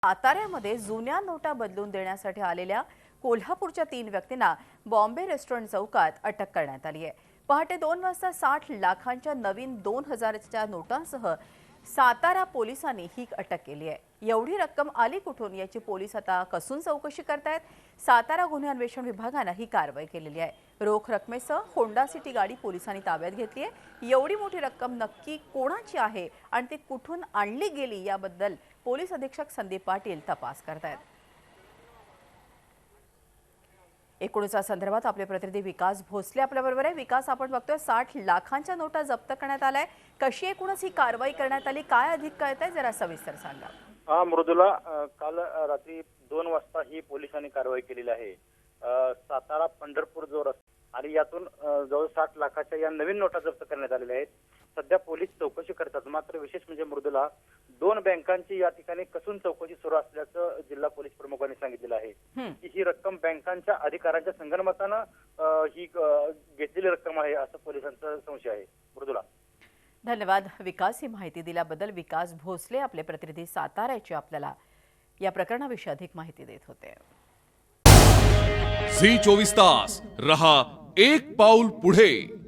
साताऱ्यामध्ये जुन्या नोटा बदलून देण्यासाठी आलेल्या कोल्हापूरच्या 3 व्यक्तींना बॉम्बे रेस्टॉरंट चौकात अटक करण्यात आली आहे। पहाटे 2 वाजता 60 लाखांच्या नवीन 2000च्या नोटांसह सातारा पोलिसांनी ही अटक केली आहे। एवढी रक्कम आली कुठून याची पोलीस आता कसून चौकशी करतायत। सातारा गुन्हे अन्वेषण विभागाने ही कारवाई केलेली आहे। रोख रकमेसह होंडा सिटी गाडी पोलिसांनी ताब्यात घेतली आहे। एवढी मोठी रक्कम नक्की कोणाची आहे आणि ती कुठून आणली गेली याबद्दल पोलीस अधीक्षक संदीप पाटील तपास करतायत। एकूणच्या संदर्भात आपले प्रतिनिधी विकास भोसले आपल्याबरोबर आहे। विकास, आपण बघतोय 60 लाखांच्या नोटा जप्त करण्यात आलाय। कशी एकूणच ही कारवाई करण्यात आली, काय अधिक कळतंय, जरा सविस्तर सांगा। मृदुला, काल रात्री 2 वाजता ही पोलिसांनी कारवाई केलेली आहे। सातारा पंढरपूर जो रस्ता आणि यातून जवळ 60 लाखाच्या या नवीन नोटा जप्त करण्यात आलेल्या आहेत। सध्या पोलीस चौकशी करतात। मात्र विशेष म्हणजे मृदुला, 2 बँकांची या ठिकाणी कसून चौकशी सुरू असल्याचं जिल्हा पोलीस प्रमुखांनी सांगितलेलं आहे की ही रक्कम बँकांच्या अधिकाऱ्यांच्या संगनमतानं ही घेतलेली रक्कम आहे असं पोलिसांचा संशय आहे। मृदुला, धन्यवाद विकास, ही माहिती दिल्याबद्दल। विकास भोसले आपले प्रतिनिधी साताऱ्याचे आपल्याला या प्रकरणाविषयी अधिक माहिती देत होते। झी 24 तास रहा एक पाऊल पुढे।